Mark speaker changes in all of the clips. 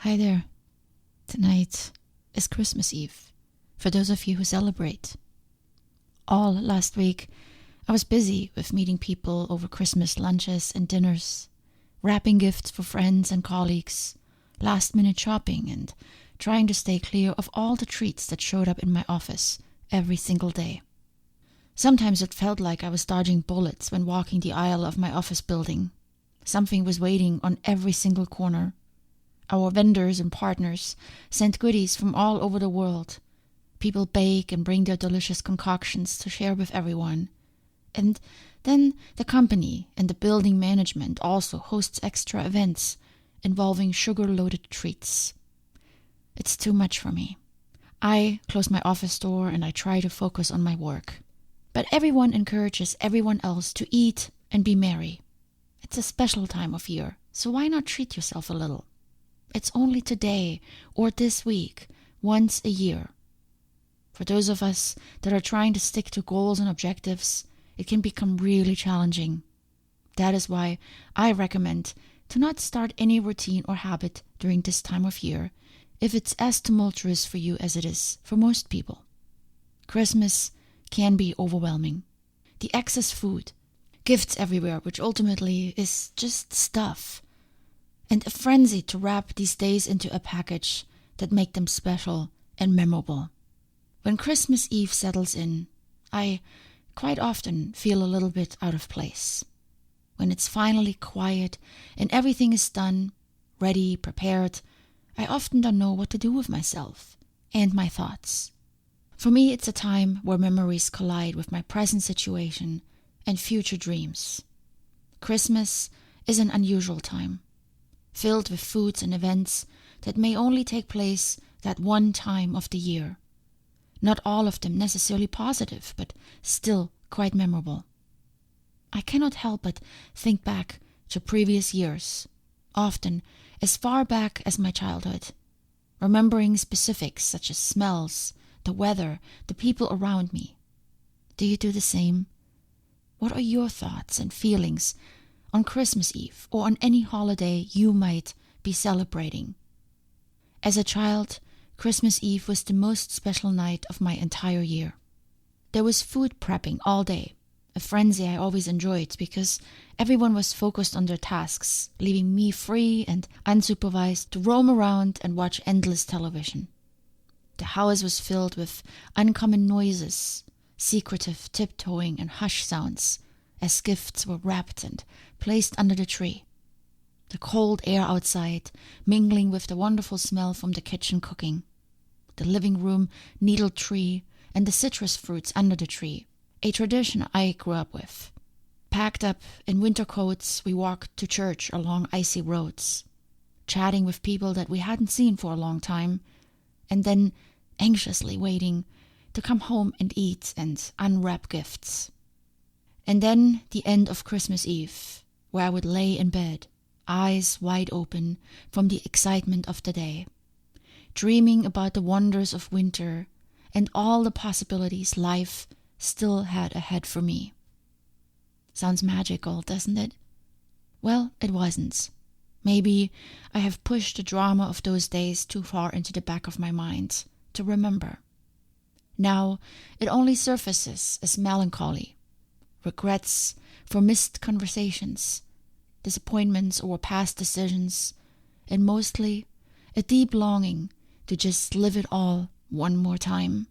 Speaker 1: Hi there. Tonight is Christmas Eve, for those of you who celebrate. All last week, I was busy with meeting people over Christmas lunches and dinners, wrapping gifts for friends and colleagues, last-minute shopping, and trying to stay clear of all the treats that showed up in my office every single day. Sometimes it felt like I was dodging bullets when walking the aisle of my office building. Something was waiting on every single corner. Our vendors and partners send goodies from all over the world. People bake and bring their delicious concoctions to share with everyone. And then the company and the building management also hosts extra events involving sugar-loaded treats. It's too much for me. I close my office door and I try to focus on my work. But everyone encourages everyone else to eat and be merry. It's a special time of year, so why not treat yourself a little? It's only today or this week, once a year. For those of us that are trying to stick to goals and objectives, it can become really challenging. That is why I recommend to not start any routine or habit during this time of year if it's as tumultuous for you as it is for most people. Christmas can be overwhelming. The excess food, gifts everywhere, which ultimately is just stuff, and a frenzy to wrap these days into a package that make them special and memorable. When Christmas Eve settles in, I quite often feel a little bit out of place. When it's finally quiet and everything is done, ready, prepared, I often don't know what to do with myself and my thoughts. For me, it's a time where memories collide with my present situation and future dreams. Christmas is an unusual time, filled with foods and events that may only take place that one time of the year. Not all of them necessarily positive, but still quite memorable. I cannot help but think back to previous years, often as far back as my childhood, remembering specifics such as smells, the weather, the people around me. Do you do the same? What are your thoughts and feelings on Christmas Eve or on any holiday you might be celebrating? As a child, Christmas Eve was the most special night of my entire year. There was food prepping all day, a frenzy I always enjoyed because everyone was focused on their tasks, leaving me free and unsupervised to roam around and watch endless television. The house was filled with uncommon noises, secretive tiptoeing and hush sounds as gifts were wrapped and placed under the tree. The cold air outside mingling with the wonderful smell from the kitchen cooking. The living room needle tree and the citrus fruits under the tree, a tradition I grew up with. Packed up in winter coats, we walked to church along icy roads, chatting with people that we hadn't seen for a long time, and then anxiously waiting to come home and eat and unwrap gifts. And then the end of Christmas Eve, where I would lay in bed, eyes wide open from the excitement of the day, dreaming about the wonders of winter and all the possibilities life still had ahead for me. Sounds magical, doesn't it? Well, it wasn't. Maybe I have pushed the drama of those days too far into the back of my mind to remember. Now it only surfaces as melancholy, regrets for missed conversations, disappointments over past decisions, and mostly a deep longing to just live it all one more time,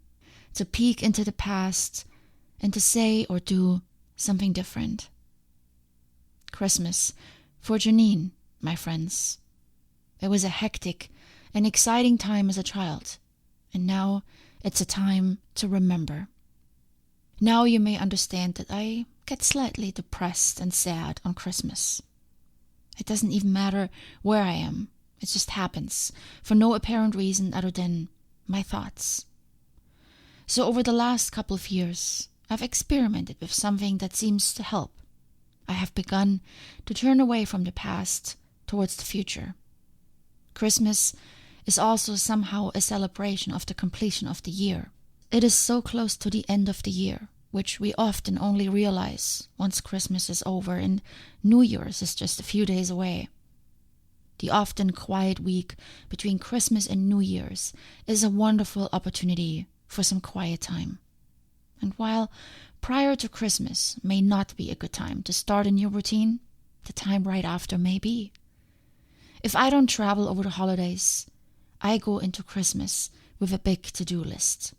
Speaker 1: to peek into the past and to say or do something different. Christmas for Janine, my friends. It was a hectic and exciting time as a child, and now it's a time to remember. Now you may understand that I get slightly depressed and sad on Christmas. It doesn't even matter where I am. It just happens, for no apparent reason other than my thoughts. So over the last couple of years, I've experimented with something that seems to help. I have begun to turn away from the past towards the future. Christmas is also somehow a celebration of the completion of the year. It is so close to the end of the year, which we often only realize once Christmas is over and New Year's is just a few days away. The often quiet week between Christmas and New Year's is a wonderful opportunity for some quiet time. And while prior to Christmas may not be a good time to start a new routine, the time right after may be. If I don't travel over the holidays, I go into Christmas with a big to-do list.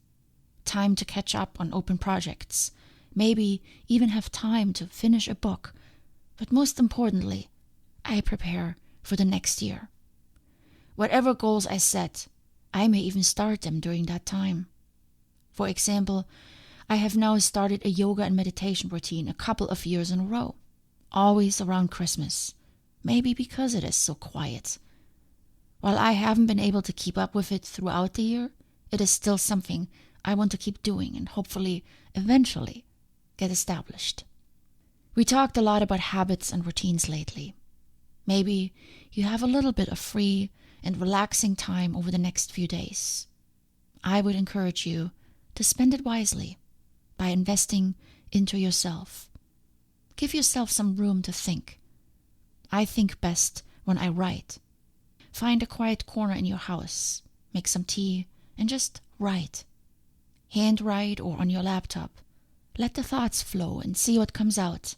Speaker 1: Time to catch up on open projects, maybe even have time to finish a book. But most importantly, I prepare for the next year. Whatever goals I set, I may even start them during that time. For example, I have now started a yoga and meditation routine a couple of years in a row, always around Christmas, maybe because it is so quiet. While I haven't been able to keep up with it throughout the year, it is still something I want to keep doing and hopefully, eventually, get established. We talked a lot about habits and routines lately. Maybe you have a little bit of free and relaxing time over the next few days. I would encourage you to spend it wisely by investing into yourself. Give yourself some room to think. I think best when I write. Find a quiet corner in your house, make some tea, and just write. Handwrite or on your laptop. Let the thoughts flow and see what comes out.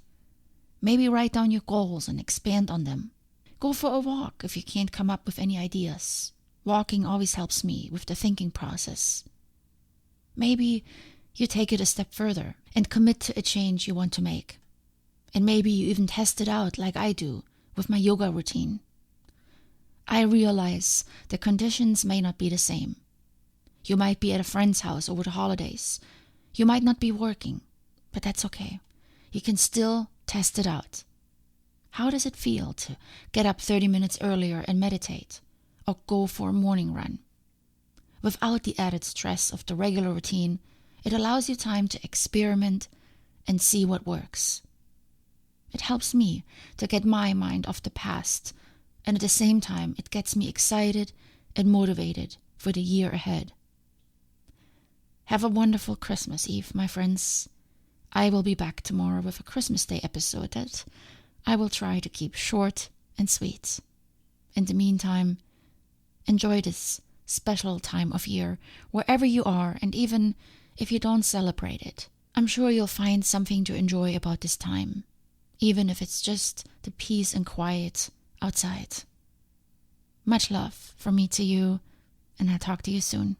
Speaker 1: Maybe write down your goals and expand on them. Go for a walk if you can't come up with any ideas. Walking always helps me with the thinking process. Maybe you take it a step further and commit to a change you want to make. And maybe you even test it out like I do with my yoga routine. I realize the conditions may not be the same. You might be at a friend's house over the holidays. You might not be working, but that's okay. You can still test it out. How does it feel to get up 30 minutes earlier and meditate, or go for a morning run? Without the added stress of the regular routine, it allows you time to experiment and see what works. It helps me to get my mind off the past, and at the same time it gets me excited and motivated for the year ahead. Have a wonderful Christmas Eve, my friends. I will be back tomorrow with a Christmas Day episode that I will try to keep short and sweet. In the meantime, enjoy this special time of year wherever you are, and even if you don't celebrate it, I'm sure you'll find something to enjoy about this time, even if it's just the peace and quiet outside. Much love from me to you, and I'll talk to you soon.